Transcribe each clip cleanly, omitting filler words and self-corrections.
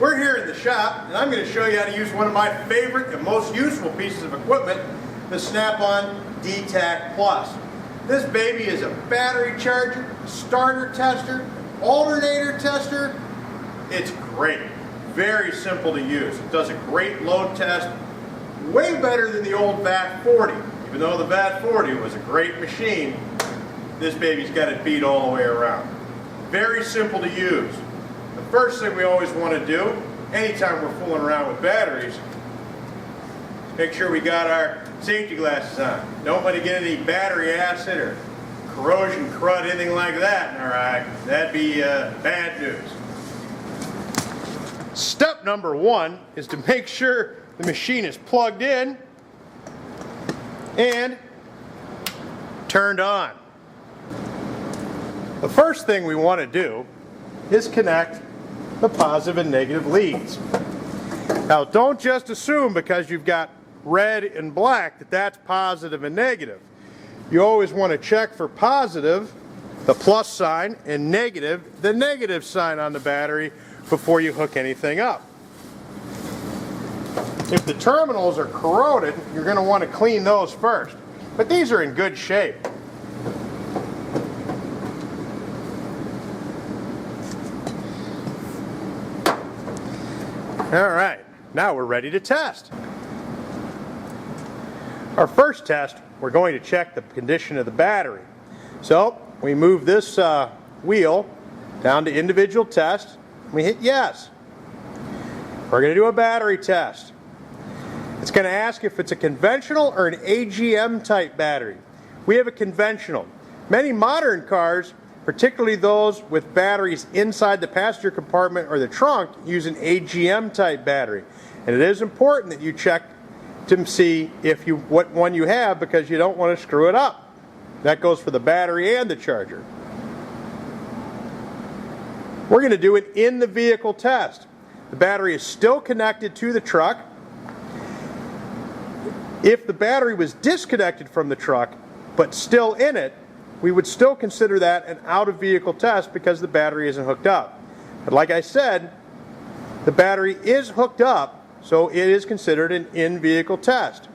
We're here in the shop, and I'm going to show you how to use one of my favorite and most useful pieces of equipment, the Snap-on D-Tac Plus. This baby is a battery charger, starter tester, alternator tester. It's great. Very simple to use. It does a great load test, way better than the old VAT-40. Even though the VAT-40 was a great machine, this baby's got it beat all the way around. Very simple to use. The first thing we always want to do, anytime we're fooling around with batteries, is make sure we got our safety glasses on. Don't want to get any battery acid or corrosion, crud, anything like that in our eye. That'd be bad news. Step number one is to make sure the machine is plugged in and turned on. The first thing we want to do is connect the positive and negative leads. Now, don't just assume because you've got red and black that that's positive and negative. You always want to check for positive, the plus sign, and negative, the negative sign on the battery before you hook anything up. If the terminals are corroded, you're going to want to clean those first. But these are in good shape. Alright, now we're ready to test. Our first test, we're going to check the condition of the battery. So, we move this wheel down to individual test. We hit yes. We're going to do a battery test. It's going to ask if it's a conventional or an AGM type battery. We have a conventional. Many modern cars, particularly those with batteries inside the passenger compartment or the trunk, use an AGM type battery. And it is important that you check to see what one you have, because you don't want to screw it up. That goes for the battery and the charger. We're going to do an in the vehicle test. The battery is still connected to the truck. If the battery was disconnected from the truck but still in it, we would still consider that an out of vehicle test because the battery isn't hooked up. But like I said, the battery is hooked up, so it is considered an in-vehicle test.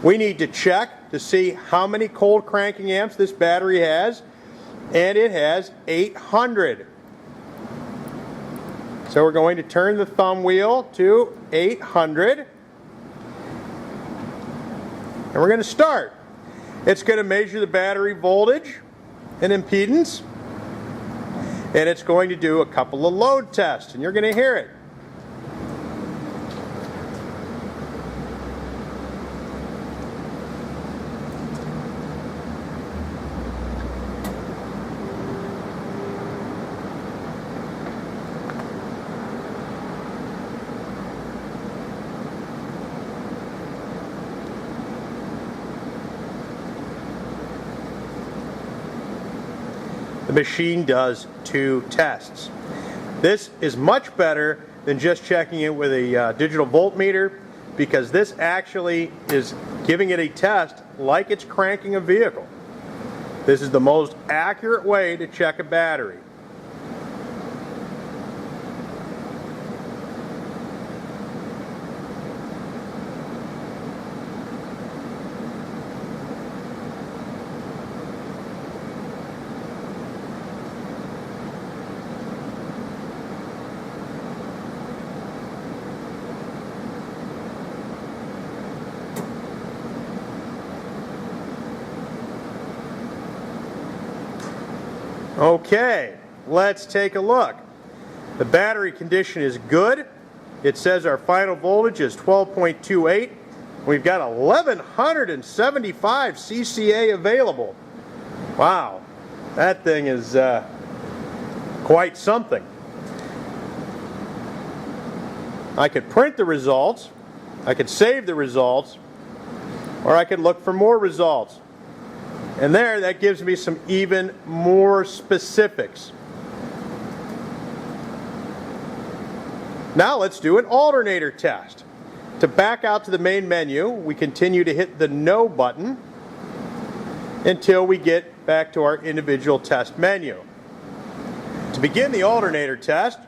We need to check to see how many cold cranking amps this battery has, and it has 800. So we're going to turn the thumb wheel to 800, and we're going to start. It's going to measure the battery voltage and impedance, and it's going to do a couple of load tests, and you're going to hear it. The machine does 2 tests. This is much better than just checking it with a digital voltmeter, because this actually is giving it a test like it's cranking a vehicle. This is the most accurate way to check a battery. Okay, let's take a look. The battery condition is good. It says our final voltage is 12.28. We've got 1175 CCA available. Wow, that thing is quite something. I could print the results, I could save the results, or I could look for more results. And there, that gives me some even more specifics. Now let's do an alternator test. To back out to the main menu, we continue to hit the No button until we get back to our individual test menu. To begin the alternator test,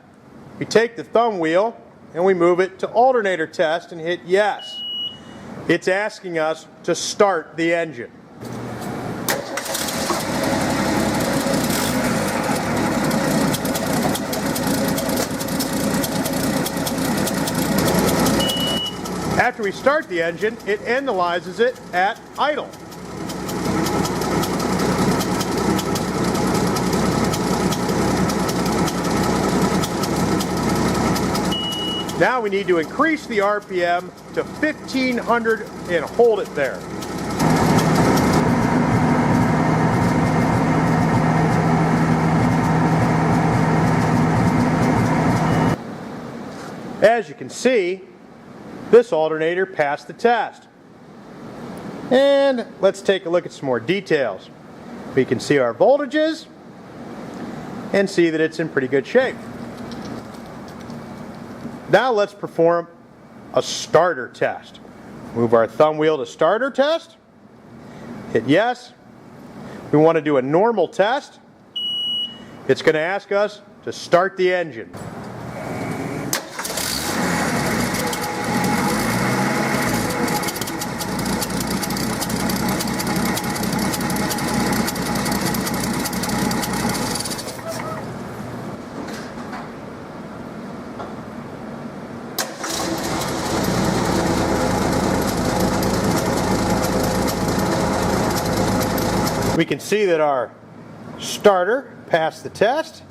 we take the thumb wheel and we move it to alternator test and hit yes. It's asking us to start the engine. After we start the engine, it analyzes it at idle. Now we need to increase the RPM to 1500 and hold it there. As you can see, this alternator passed the test. And let's take a look at some more details. We can see our voltages and see that it's in pretty good shape. Now let's perform a starter test. Move our thumb wheel to starter test. Hit yes. We want to do a normal test. It's going to ask us to start the engine. We can see that our starter passed the test.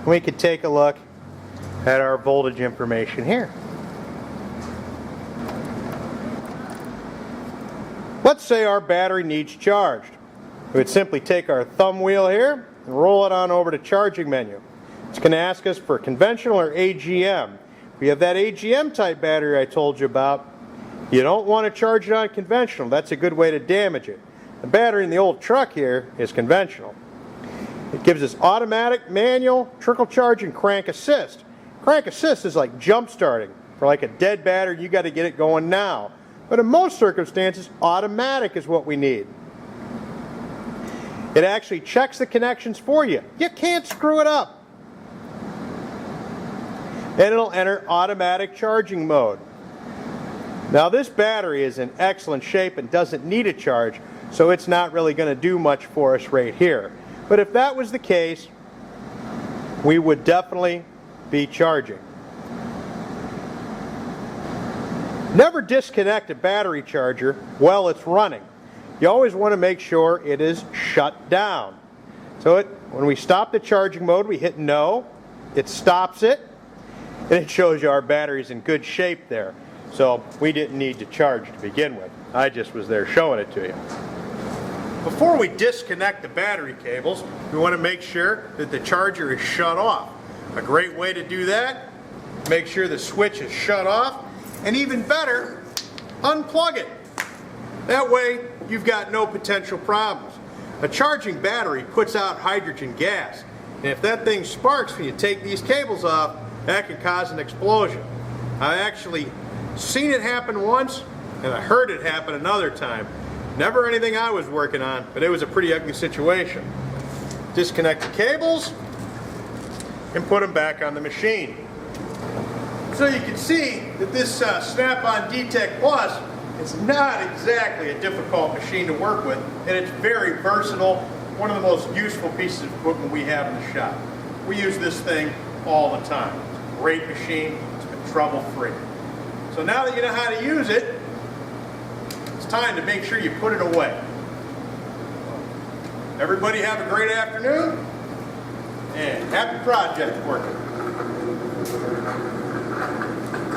We can take a look at our voltage information here. Let's say our battery needs charged. We would simply take our thumb wheel here and roll it on over to charging menu. It's going to ask us for conventional or AGM. We have that AGM type battery I told you about. You don't want to charge it on conventional. That's a good way to damage it. The battery in the old truck here is conventional. It gives us automatic, manual, trickle charge, and crank assist. Crank assist is like jump starting. For like a dead battery, you got to get it going now. But in most circumstances, automatic is what we need. It actually checks the connections for you. You can't screw it up. And it'll enter automatic charging mode. Now this battery is in excellent shape and doesn't need a charge, so it's not really going to do much for us right here. But if that was the case, we would definitely be charging. Never disconnect a battery charger while it's running. You always want to make sure it is shut down. So when we stop the charging mode, we hit no, it stops it, and it shows you our battery's in good shape there. So we didn't need to charge to begin with. I just was there showing it to you. Before we disconnect the battery cables, we want to make sure that the charger is shut off. A great way to do that, make sure the switch is shut off, and even better, unplug it. That way, you've got no potential problems. A charging battery puts out hydrogen gas, and if that thing sparks when you take these cables off, that can cause an explosion. I've actually seen it happen once, and I heard it happen another time. Never anything I was working on, but it was a pretty ugly situation. Disconnect the cables and put them back on the machine. So you can see that this Snap-on D-Tech Plus is not exactly a difficult machine to work with, and it's very versatile. One of the most useful pieces of equipment we have in the shop. We use this thing all the time. It's a great machine. It's been trouble-free. So now that you know how to use it, it's time to make sure you put it away. Everybody have a great afternoon, and happy project working.